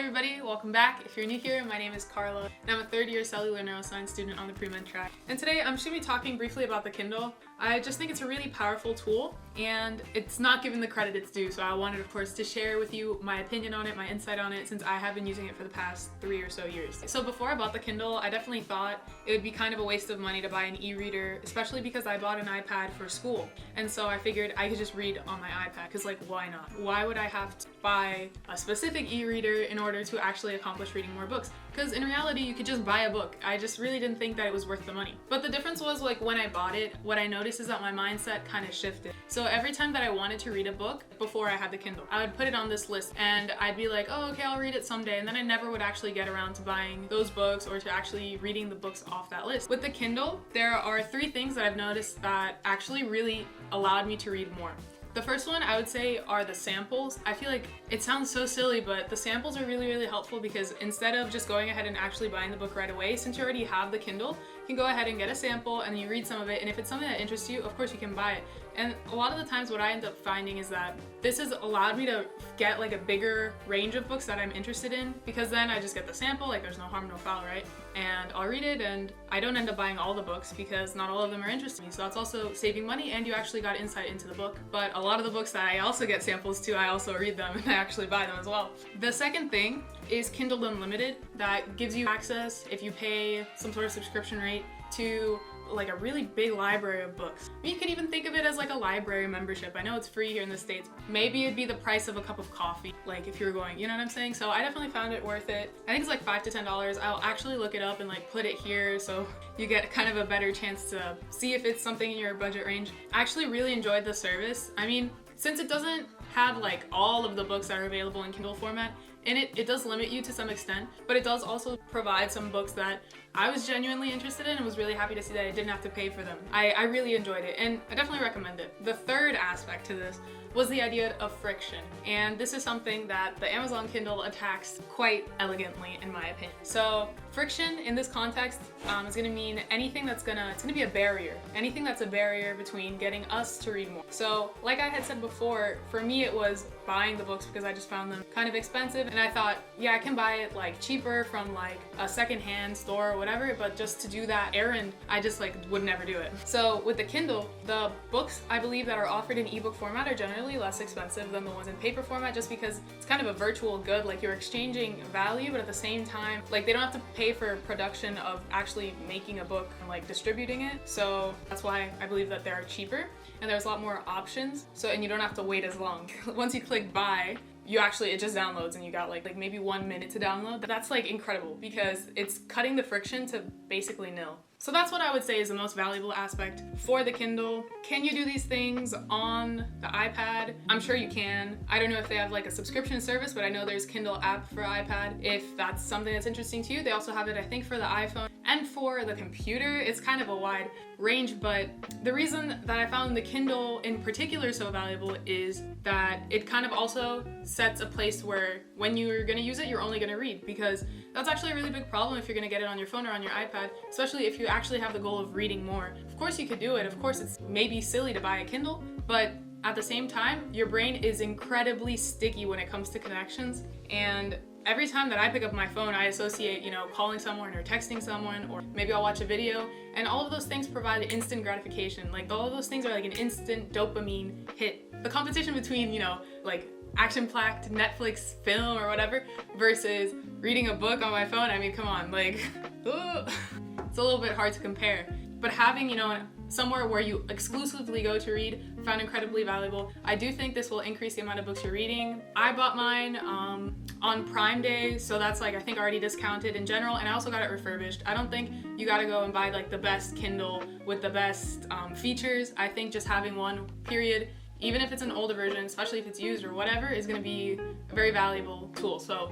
everybody, welcome back. If you're new here, my name is Karla, and I'm a third-year cellular neuroscience student on the pre-med track. And today I'm just going to be talking briefly about the Kindle. I just think it's a really powerful tool, and it's not given the credit it's due, so I wanted, of course, to share with you my opinion on it, my insight on it, since I have been using it for the past 3 or so years. So before I bought the Kindle, I definitely thought it would be kind of a waste of money to buy an e-reader, especially because I bought an iPad for school, and so I figured I could just read on my iPad, because like, why not? Why would I have to buy a specific e-reader in order to actually accomplish reading more books? Because in reality, you could just buy a book. I just really didn't think that it was worth the money. But the difference was, like, when I bought it, what I noticed is that my mindset kind of shifted. So every time that I wanted to read a book before I had the Kindle, I would put it on this list and I'd be like, oh, okay, I'll read it someday. And then I never would actually get around to buying those books or to actually reading the books off that list. With the Kindle, there are 3 things that I've noticed that actually really allowed me to read more. The first one I would say are the samples. I feel like it sounds so silly, but the samples are really, really helpful because instead of just going ahead and actually buying the book right away, since you already have the Kindle, you can go ahead and get a sample and you read some of it, and if it's something that interests you, of course you can buy it. And a lot of the times what I end up finding is that this has allowed me to get like a bigger range of books that I'm interested in, because then I just get the sample, like there's no harm, no foul, right? And I'll read it, and I don't end up buying all the books because not all of them are interesting. So that's also saving money, and you actually got insight into the book. But a lot of the books that I also get samples to, I also read them and I actually buy them as well. The second thing is Kindle Unlimited. That gives you access, if you pay some sort of subscription rate, to like a really big library of books. You can even think of it as like a library membership. I know it's free here in the States. Maybe it'd be the price of a cup of coffee, like if you're going, you know what I'm saying? So I definitely found it worth it. I think it's like $5 to $10. I'll actually look it up and like put it here so you get kind of a better chance to see if it's something in your budget range. I actually really enjoyed the service. I mean, since it doesn't have like all of the books that are available in Kindle format, and it does limit you to some extent, but it does also provide some books that I was genuinely interested in and was really happy to see that I didn't have to pay for them. I really enjoyed it, and I definitely recommend it. The third aspect to this was the idea of friction, and this is something that the Amazon Kindle attacks quite elegantly, in my opinion. So friction in this context is going to mean anything it's going to be a barrier, anything that's a barrier between getting us to read more. So like I had said before, for me it was buying the books because I just found them kind of expensive, and I thought, yeah, I can buy it like cheaper from like a secondhand store or whatever, but just to do that errand, I just like would never do it. So with the Kindle, the books I believe that are offered in ebook format are generally less expensive than the ones in paper format, just because it's kind of a virtual good, like you're exchanging value, but at the same time, like they don't have to pay for production of actually making a book and like distributing it. So that's why I believe that they're cheaper and there's a lot more options. So, and you don't have to wait as long. Once you click buy, it just downloads and you got like maybe 1 minute to download. That's like incredible because it's cutting the friction to basically nil. So that's what I would say is the most valuable aspect for the Kindle. Can you do these things on the iPad? I'm sure you can. I don't know if they have like a subscription service, but I know there's Kindle app for iPad. If that's something that's interesting to you, they also have it, I think, for the iPhone and for the computer. It's kind of a wide range, but the reason that I found the Kindle in particular so valuable is that it kind of also sets a place where when you're gonna use it, you're only gonna read, because that's actually a really big problem if you're gonna get it on your phone or on your iPad, especially if you actually have the goal of reading more. Of course you could do it. Of course it's maybe silly to buy a Kindle, but at the same time, your brain is incredibly sticky when it comes to connections, and every time that I pick up my phone, I associate, calling someone or texting someone, or maybe I'll watch a video, and all of those things provide instant gratification. Like all of those things are like an instant dopamine hit. The competition between, like action-packed Netflix film or whatever versus reading a book on my phone, I mean, come on, like, it's a little bit hard to compare. But having, somewhere where you exclusively go to read, found incredibly valuable. I do think this will increase the amount of books you're reading. I bought mine on Prime Day, so that's like I think already discounted in general, and I also got it refurbished. I don't think you gotta go and buy like the best Kindle with the best features. I think just having one, period, even if it's an older version, especially if it's used or whatever, is gonna be a very valuable tool. So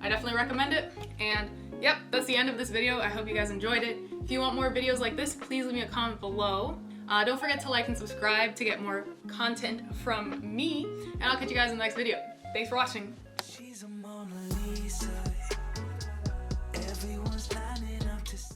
I definitely recommend it. And yep, that's the end of this video. I hope you guys enjoyed it. If you want more videos like this, please leave me a comment below. Don't forget to like and subscribe to get more content from me, and I'll catch you guys in the next video. Thanks for watching.